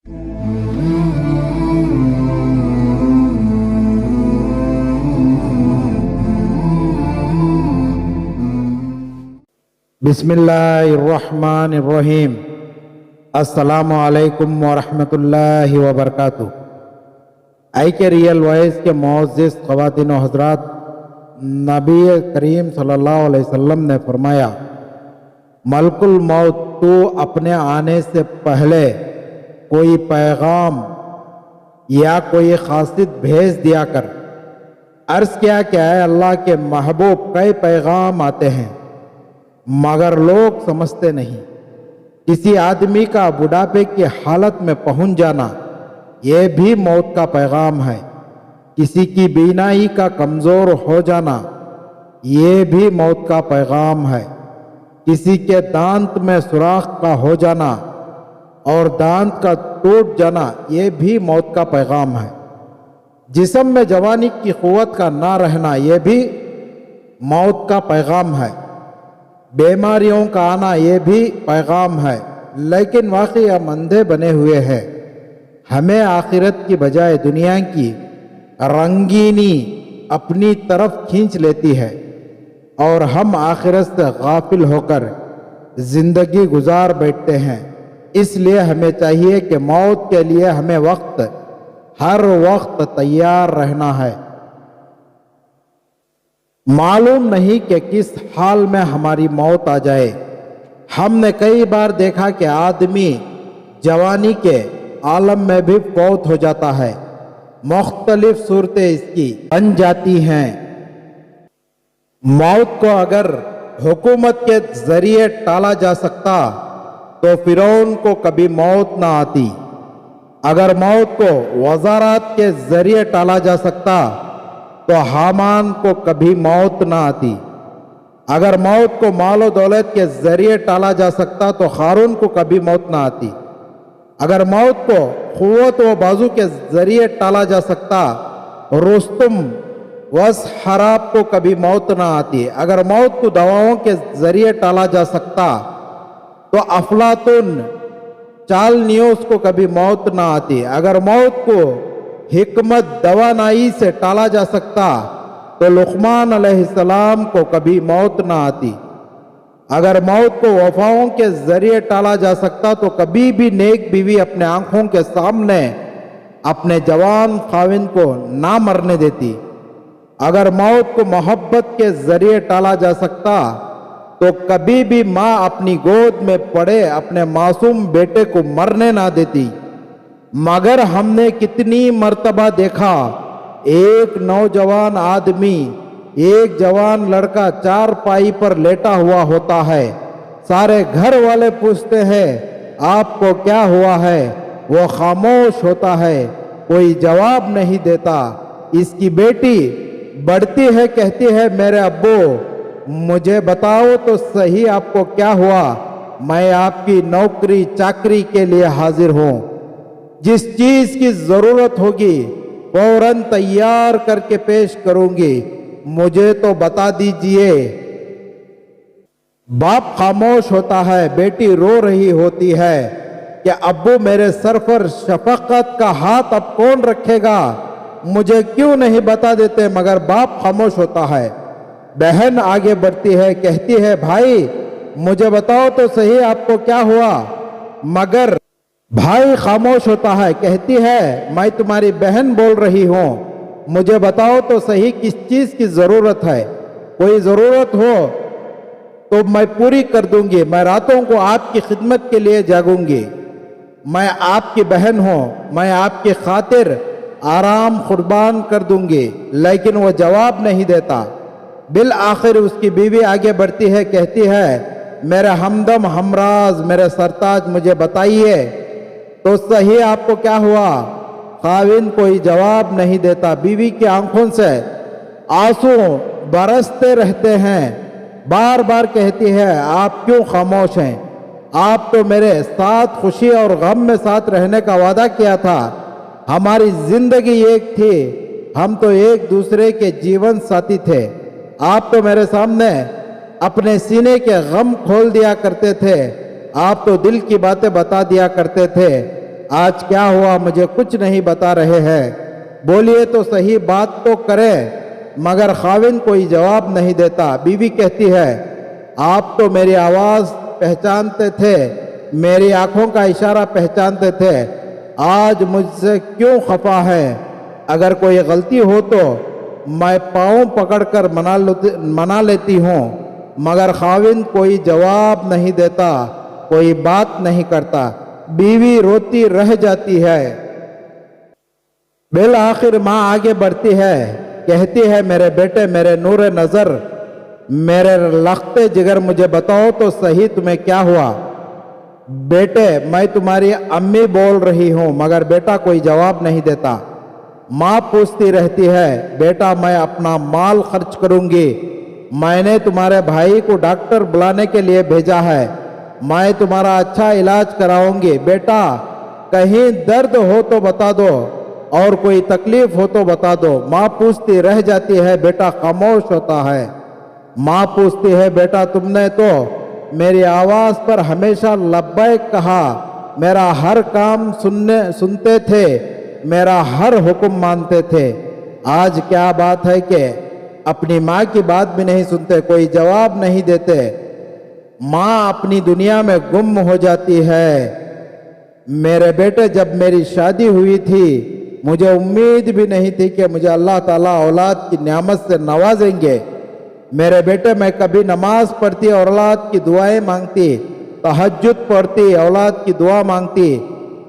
बिस्मिल्लाहिर्रहमानिर्रहीम। अस्सलामु अलैकुम वरहमतुल्लाहि वबरकातुह। के रियल वॉइस के मुअज़्ज़िज़ ख़वातीन व हज़रात, नबी करीम सल्लल्लाहु अलैहि वसल्लम ने फरमाया, मलकुल मौत तो अपने आने से पहले कोई पैगाम या कोई खासियत भेज दिया कर। अर्ज़ किया क्या है अल्लाह के महबूब, कई पैगाम आते हैं मगर लोग समझते नहीं। किसी आदमी का बुढ़ापे की हालत में पहुंच जाना, यह भी मौत का पैगाम है। किसी की बीनाई का कमज़ोर हो जाना, यह भी मौत का पैगाम है। किसी के दांत में सुराख का हो जाना और दांत का टूट जाना, यह भी मौत का पैगाम है। जिस्म में जवानी की क़ुव्वत का ना रहना, यह भी मौत का पैगाम है। बीमारियों का आना, यह भी पैगाम है। लेकिन वाकई हम अंधे बने हुए हैं। हमें आखिरत की बजाय दुनिया की रंगीनी अपनी तरफ खींच लेती है और हम आखिरत से गाफिल होकर जिंदगी गुजार बैठते हैं। इसलिए हमें चाहिए कि मौत के लिए हमें हर वक्त तैयार रहना है। मालूम नहीं कि किस हाल में हमारी मौत आ जाए। हमने कई बार देखा कि आदमी जवानी के आलम में भी फौत हो जाता है। मुख्तलिफ सूरतें इसकी बन जाती हैं। मौत को अगर हुकूमत के जरिए टाला जा सकता तो फिरौन को कभी मौत ना आती। अगर मौत को वज़ारत के जरिए टाला जा सकता तो हामान को कभी मौत ना आती। अगर मौत को मालो दौलत के जरिए टाला जा सकता तो क़ारून को कभी मौत ना आती। अगर मौत को क़ुव्वत व बाजू के जरिए टाला जा सकता रुस्तुम वस हराब को कभी मौत ना आती। अगर मौत को दवाओं के जरिए टाला जा सकता तो अफलातुन चालनियों को कभी मौत ना आती। अगर मौत को हिकमत दवानाई से टाला जा सकता तो लुक़मान अलैहिस्सलाम को कभी मौत ना आती। अगर मौत को वफ़ाओं के जरिए टाला जा सकता तो कभी भी नेक बीवी अपने आंखों के सामने अपने जवान खाविंद को ना मरने देती। अगर मौत को मोहब्बत के जरिए टाला जा सकता तो कभी भी माँ अपनी गोद में पड़े अपने मासूम बेटे को मरने ना देती। मगर हमने कितनी मर्तबा देखा एक नौजवान आदमी, एक जवान लड़का चारपाई पर लेटा हुआ होता है। सारे घर वाले पूछते हैं आपको क्या हुआ है, वो खामोश होता है, कोई जवाब नहीं देता। इसकी बेटी बढ़ती है, कहती है मेरे अब्बू मुझे बताओ तो सही आपको क्या हुआ, मैं आपकी नौकरी चाकरी के लिए हाजिर हूँ। जिस चीज की जरूरत होगी फौरन तैयार करके पेश करूंगी, मुझे तो बता दीजिए। बाप खामोश होता है, बेटी रो रही होती है कि अब्बू मेरे सर पर शफकत का हाथ अब कौन रखेगा, मुझे क्यों नहीं बता देते। मगर बाप खामोश होता है। बहन आगे बढ़ती है, कहती है भाई मुझे बताओ तो सही आपको क्या हुआ। मगर भाई खामोश होता है, कहती है मैं तुम्हारी बहन बोल रही हूँ, मुझे बताओ तो सही किस चीज की जरूरत है। कोई जरूरत हो तो मैं पूरी कर दूंगी। मैं रातों को आपकी खिदमत के लिए जागूंगी। मैं आपकी बहन हूँ, मैं आपकी खातिर आराम कुर्बान कर दूंगी। लेकिन वो जवाब नहीं देता। बिल आखिर उसकी बीवी आगे बढ़ती है, कहती है मेरे हमदम हमराज मेरे सरताज मुझे बताइए तो सही आपको क्या हुआ। खाविंद कोई जवाब नहीं देता। बीवी की आंखों से आंसू बरसते रहते हैं। बार बार कहती है आप क्यों खामोश हैं, आप तो मेरे साथ खुशी और गम में साथ रहने का वादा किया था। हमारी जिंदगी एक थी, हम तो एक दूसरे के जीवन साथी थे। आप तो मेरे सामने अपने सीने के गम खोल दिया करते थे, आप तो दिल की बातें बता दिया करते थे। आज क्या हुआ मुझे कुछ नहीं बता रहे हैं, बोलिए तो सही बात तो करे, मगर खाविंद कोई जवाब नहीं देता। बीवी कहती है, आप तो मेरी आवाज़ पहचानते थे, मेरी आंखों का इशारा पहचानते थे, आज मुझसे क्यों खफा है? अगर कोई गलती हो तो मैं पाँव पकड़कर मना लेती हूँ, मगर खाविंद कोई जवाब नहीं देता, कोई बात नहीं करता। बीवी रोती रह जाती है। बिल आखिर माँ आगे बढ़ती है, कहती है, मेरे बेटे, मेरे नूर नज़र, मेरे लख्ते जिगर, मुझे बताओ तो सही तुम्हें क्या हुआ? बेटे, मैं तुम्हारी अम्मी बोल रही हूँ, मगर बेटा कोई जवाब नहीं देता। माँ पूछती रहती है, बेटा मैं अपना माल खर्च करूंगी, मैंने तुम्हारे भाई को डॉक्टर बुलाने के लिए भेजा है, मैं तुम्हारा अच्छा इलाज कराऊंगी। बेटा कहीं दर्द हो तो बता दो और कोई तकलीफ हो तो बता दो। माँ पूछती रह जाती है, बेटा खामोश होता है। माँ पूछती है, बेटा तुमने तो मेरी आवाज़ पर हमेशा लब्बैक कहा, मेरा हर काम सुनते थे, मेरा हर हुक्म मानते थे, आज क्या बात है कि अपनी माँ की बात भी नहीं सुनते, कोई जवाब नहीं देते। माँ अपनी दुनिया में गुम हो जाती है। मेरे बेटे, जब मेरी शादी हुई थी मुझे उम्मीद भी नहीं थी कि मुझे अल्लाह ताला औलाद की नेमत से नवाजेंगे। मेरे बेटे, मैं कभी नमाज पढ़ती और औलाद की दुआएं मांगती, तहज्जुद पढ़ती, औलाद की दुआ मांगती।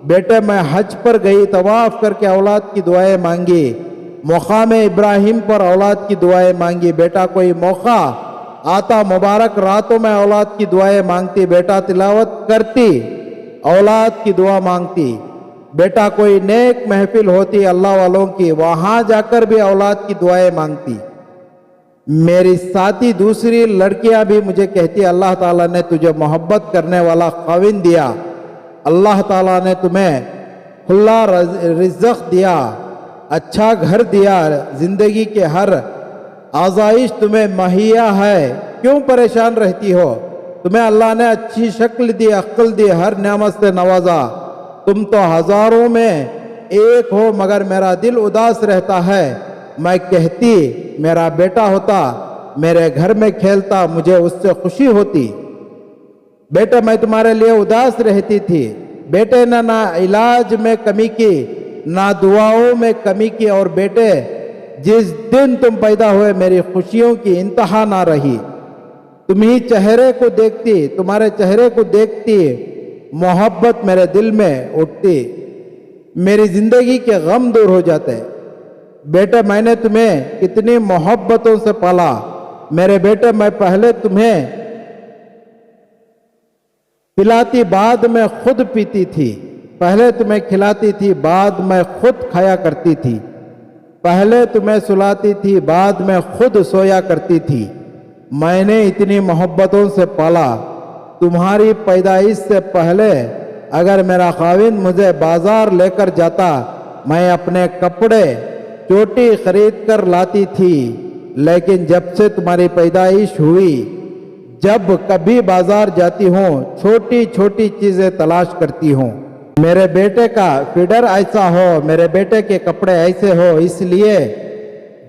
बेटे, मैं हज पर गई, तवाफ करके औलाद की दुआएं मांगी, मकाम इब्राहिम पर औलाद की दुआएं मांगी। बेटा कोई मौका आता, मुबारक रातों में औलाद की दुआएं मांगती। बेटा तिलावत करती, औलाद की दुआ मांगती। बेटा कोई नेक महफिल होती अल्लाह वालों की, वहाँ जाकर भी औलाद की दुआएं मांगती। मेरी साथी दूसरी लड़कियां भी मुझे कहती, अल्लाह ताला ने तुझे मोहब्बत करने वाला खाविंद दिया, अल्लाह ताला ने तुम्हें खुला रिज़्क़ दिया, अच्छा घर दिया, जिंदगी के हर आज़ाइश तुम्हें मुहैया है, क्यों परेशान रहती हो? तुम्हें अल्लाह ने अच्छी शक्ल दी, अक्ल दी, हर नेमत से नवाजा, तुम तो हजारों में एक हो, मगर मेरा दिल उदास रहता है। मैं कहती मेरा बेटा होता, मेरे घर में खेलता, मुझे उससे खुशी होती। बेटे मैं तुम्हारे लिए उदास रहती थी। बेटे ने ना इलाज में कमी की, ना दुआओं में कमी की, और बेटे जिस दिन तुम पैदा हुए मेरी खुशियों की इंतहा ना रही। तुम्ही चेहरे को देखती, तुम्हारे चेहरे को देखती मोहब्बत मेरे दिल में उठती, मेरी जिंदगी के गम दूर हो जाते। बेटे मैंने तुम्हें कितनी मोहब्बतों से पाला। मेरे बेटे मैं पहले तुम्हें पिलाती, बाद में खुद पीती थी। पहले तुम्हें खिलाती थी, बाद में खुद खाया करती थी। पहले तुम्हें सुलाती थी, बाद में खुद सोया करती थी। मैंने इतनी मोहब्बतों से पाला। तुम्हारी पैदाइश से पहले अगर मेरा खाविंद मुझे बाजार लेकर जाता, मैं अपने कपड़े चोटी खरीद कर लाती थी। लेकिन जब से तुम्हारी पैदाइश हुई, जब कभी बाजार जाती हूँ, छोटी छोटी चीजें तलाश करती हूँ। मेरे बेटे का फीडर ऐसा हो, मेरे बेटे के कपड़े ऐसे हो, इसलिए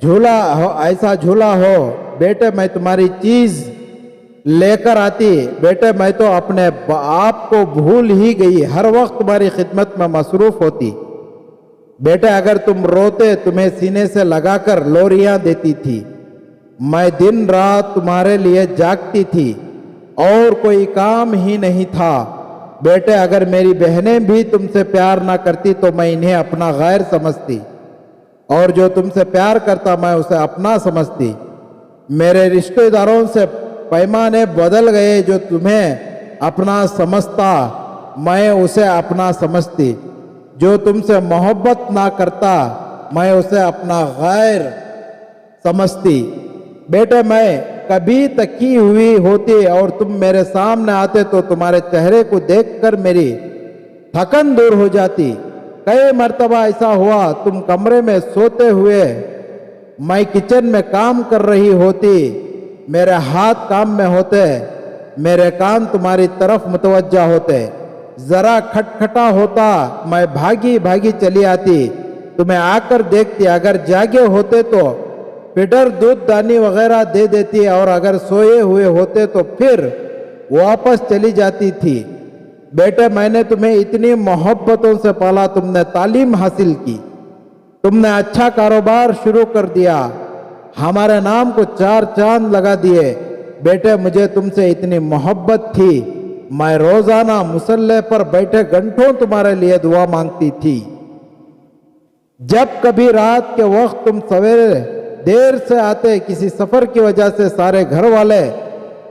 झूला हो, ऐसा झूला हो। बेटे मैं तुम्हारी चीज लेकर आती। बेटे मैं तो अपने आप को भूल ही गई, हर वक्त तुम्हारी खिदमत में मसरूफ होती। बेटे अगर तुम रोते, तुम्हें सीने से लगाकर लोरियां देती थी। मैं दिन रात तुम्हारे लिए जागती थी और कोई काम ही नहीं था। बेटे अगर मेरी बहनें भी तुमसे प्यार ना करती तो मैं इन्हें अपना गैर समझती, और जो तुमसे प्यार करता मैं उसे अपना समझती। मेरे रिश्तेदारों से पैमाने बदल गए, जो तुम्हें अपना समझता मैं उसे अपना समझती। जो तुमसे मोहब्बत ना करता मैं उसे अपना गैर समझती। बेटे मैं कभी तकी हुई होती और तुम मेरे सामने आते तो तुम्हारे चेहरे को देखकर मेरी थकन दूर हो जाती। कई मर्तबा ऐसा हुआ, तुम कमरे में सोते हुए, मैं किचन में काम कर रही होती, मेरे हाथ काम में होते, मेरे कान तुम्हारी तरफ मुतवज्जा होते। जरा खटखटा होता मैं भागी भागी चली आती, तुम्हें आकर देखती, अगर जागे होते तो पिटर दूध दानी वगैरह दे देती और अगर सोए हुए होते तो फिर वापस चली जाती थी। बेटे मैंने तुम्हें इतनी मोहब्बतों से पाला, तुमने तालीम हासिल की, तुमने अच्छा कारोबार शुरू कर दिया, हमारे नाम को 4 चांद लगा दिए। बेटे मुझे तुमसे इतनी मोहब्बत थी, मैं रोजाना मुसल्ले पर बैठे घंटों तुम्हारे लिए दुआ मांगती थी। जब कभी रात के वक्त तुम सवेरे देर से आते, किसी सफर की वजह से सारे घर वाले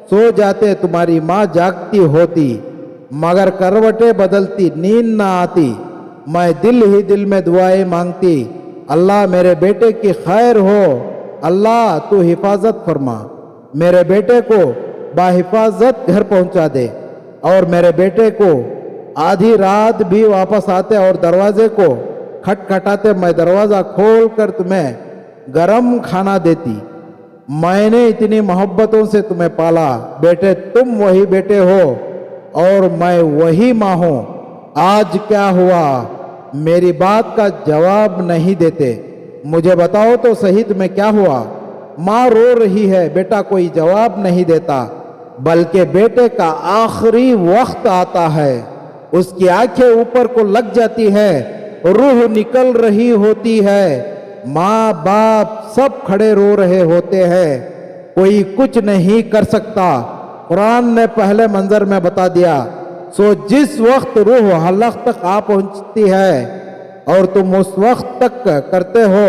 सो जाते, तुम्हारी माँ जागती होती मगर करवटें बदलती, नींद ना आती, मैं दिल ही दिल में दुआएं मांगती, अल्लाह मेरे बेटे की खैर हो, अल्लाह तू हिफाजत फरमा, मेरे बेटे को बाहिफाजत घर पहुंचा दे। और मेरे बेटे को आधी रात भी वापस आते और दरवाजे को खटखटाते, मैं दरवाज़ा खोल कर तुम्हें गरम खाना देती। मैंने इतनी मोहब्बतों से तुम्हें पाला, बेटे तुम वही बेटे हो और मैं वही माँ हूँ। आज क्या हुआ, मेरी बात का जवाब नहीं देते, मुझे बताओ तो सही तुम्हें क्या हुआ। माँ रो रही है, बेटा कोई जवाब नहीं देता, बल्कि बेटे का आखिरी वक्त आता है, उसकी आंखें ऊपर को लग जाती है, रूह निकल रही होती है, माँ बाप सब खड़े रो रहे होते हैं, कोई कुछ नहीं कर सकता। कुरान ने पहले मंजर में बता दिया। सो जिस वक्त रूह हलक तक आ पहुंचती है और तुम उस वक्त तक करते हो,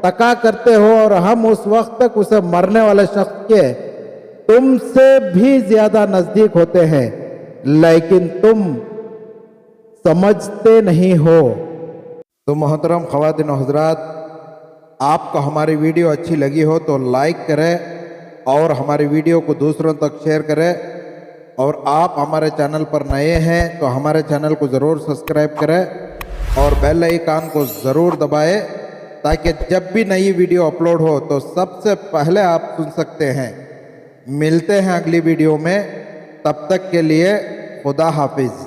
तका करते हो, और हम उस वक्त तक उसे मरने वाले शख्स के तुमसे भी ज्यादा नजदीक होते हैं, लेकिन तुम समझते नहीं हो। तो मोहतरम ख़वातीन व हज़रात, आपको हमारी वीडियो अच्छी लगी हो तो लाइक करें और हमारी वीडियो को दूसरों तक शेयर करें, और आप हमारे चैनल पर नए हैं तो हमारे चैनल को ज़रूर सब्सक्राइब करें और बेल आइकन को ज़रूर दबाएं, ताकि जब भी नई वीडियो अपलोड हो तो सबसे पहले आप सुन सकते हैं। मिलते हैं अगली वीडियो में, तब तक के लिए खुदा हाफिज़।